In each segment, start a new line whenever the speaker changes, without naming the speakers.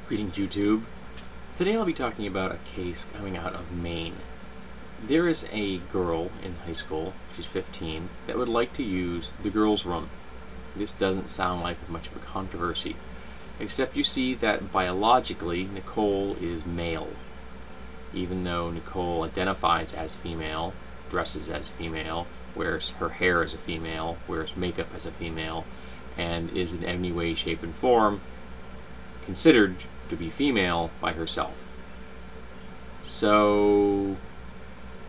Greetings, YouTube. Today I'll be talking about a case coming out of Maine. There is a girl in high school, she's 15, that would like to use the girls' room. This doesn't sound like much of a controversy, except you see that biologically Nicole is male. Even though Nicole identifies as female, dresses as female, wears her hair as a female, wears makeup as a female, and is in any way, shape, and form considered to be female by herself. So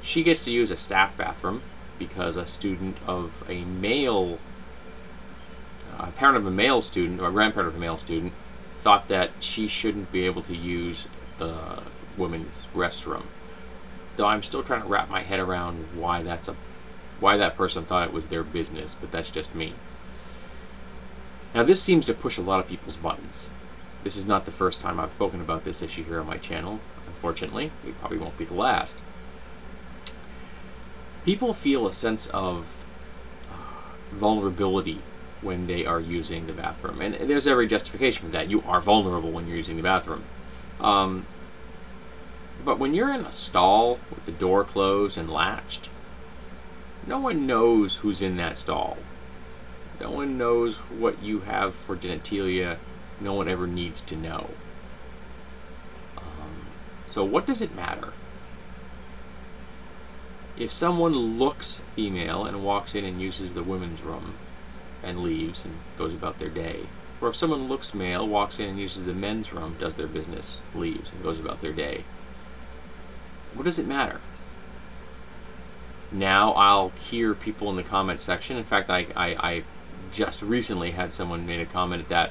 she gets to use a staff bathroom because a student of a male, a parent of a male student, or a grandparent of a male student, thought that she shouldn't be able to use the women's restroom. Though I'm still trying to wrap my head around why that person thought it was their business, but that's just me. Now this seems to push a lot of people's buttons. This is not the first time I've spoken about this issue here on my channel. Unfortunately, it probably won't be the last. People feel a sense of vulnerability when they are using the bathroom. And there's every justification for that. You are vulnerable when you're using the bathroom. But when you're in a stall with the door closed and latched, no one knows who's in that stall. No one knows what you have for genitalia. No one ever needs to know. So what does it matter? If someone looks female and walks in and uses the women's room and leaves and goes about their day, or if someone looks male, walks in and uses the men's room, does their business, leaves and goes about their day, what does it matter? Now I'll hear people in the comment section. In fact, I just recently had someone made a comment that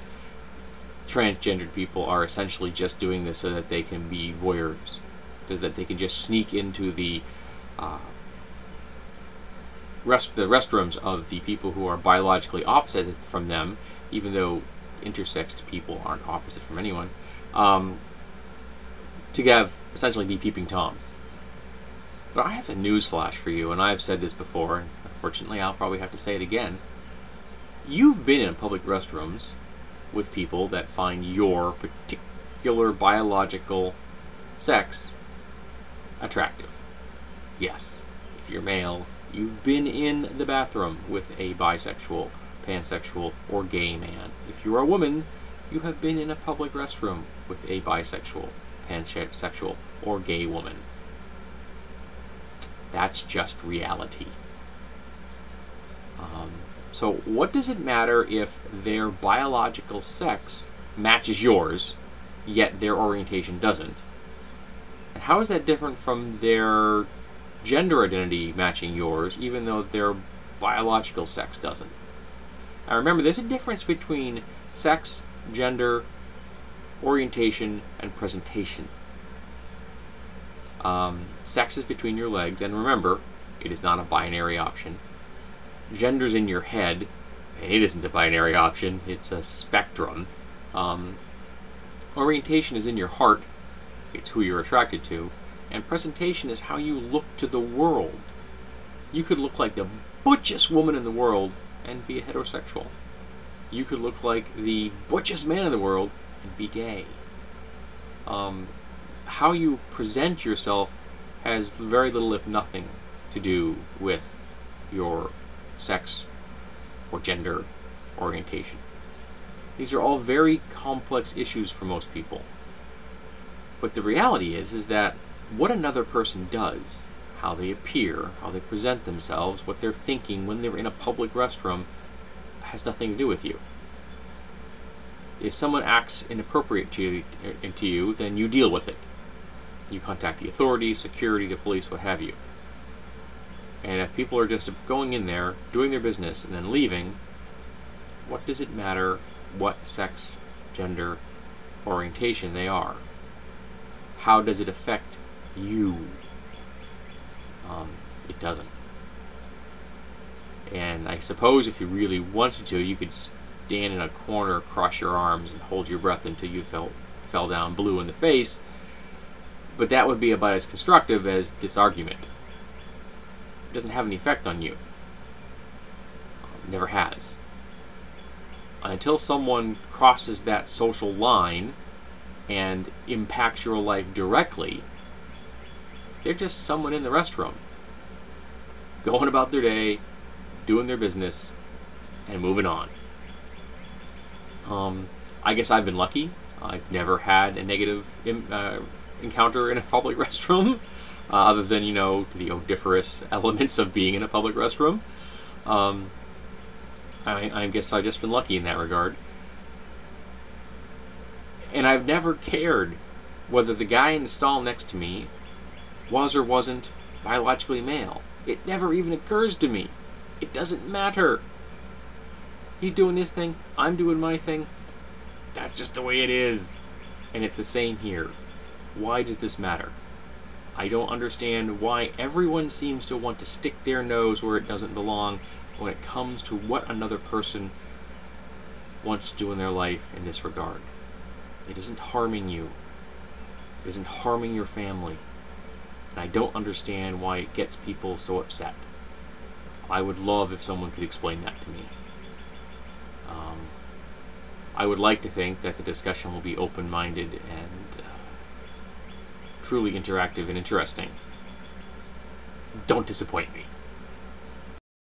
transgendered people are essentially just doing this so that they can be voyeurs, so that they can just sneak into the restrooms of the people who are biologically opposite from them, even though intersexed people aren't opposite from anyone, to essentially be peeping toms. But I have a news flash for you, and I've said this before, and unfortunately I'll probably have to say it again. You've been in public restrooms with people that find your particular biological sex attractive. Yes, if you're male, you've been in the bathroom with a bisexual, pansexual, or gay man. If you're a woman, you have been in a public restroom with a bisexual, pansexual, or gay woman. That's just reality. So what does it matter if their biological sex matches yours, yet their orientation doesn't? And how is that different from their gender identity matching yours, even though their biological sex doesn't? Now remember, there's a difference between sex, gender, orientation, and presentation. Sex is between your legs, and remember, it is not a binary option. Gender's in your head, and it isn't a binary option, it's a spectrum. Orientation is in your heart, it's who you're attracted to, and presentation is how you look to the world. You could look like the butchest woman in the world and be a heterosexual. You could look like the butchest man in the world and be gay. How you present yourself has very little, if nothing, to do with your sex or gender orientation. These are all very complex issues for most people. But the reality is that what another person does, how they appear, how they present themselves, what they're thinking when they're in a public restroom, has nothing to do with you. If someone acts inappropriate to you, then you deal with it. You contact the authorities, security, the police, what have you. And if people are just going in there, doing their business, and then leaving, what does it matter what sex, gender, orientation they are? How does it affect you? It doesn't. And I suppose if you really wanted to, you could stand in a corner, cross your arms, and hold your breath until you fell down blue in the face, but that would be about as constructive as this argument. It doesn't have any effect on you. Never has. until someone crosses that social line and impacts your life directly, they're just someone in the restroom, going about their day, doing their business, and moving on. I guess I've been lucky. I've never had a negative encounter in a public restroom, other than, the odoriferous elements of being in a public restroom. I guess I've just been lucky in that regard. And I've never cared whether the guy in the stall next to me was or wasn't biologically male. It never even occurs to me. It doesn't matter. He's doing his thing, I'm doing my thing. That's just the way it is. And it's the same here. Why does this matter? I don't understand why everyone seems to want to stick their nose where it doesn't belong when it comes to what another person wants to do in their life in this regard. It isn't harming you. It isn't harming your family. And I don't understand why it gets people so upset. I would love if someone could explain that to me. I would like to think that the discussion will be open-minded and truly interactive and interesting. Don't disappoint me.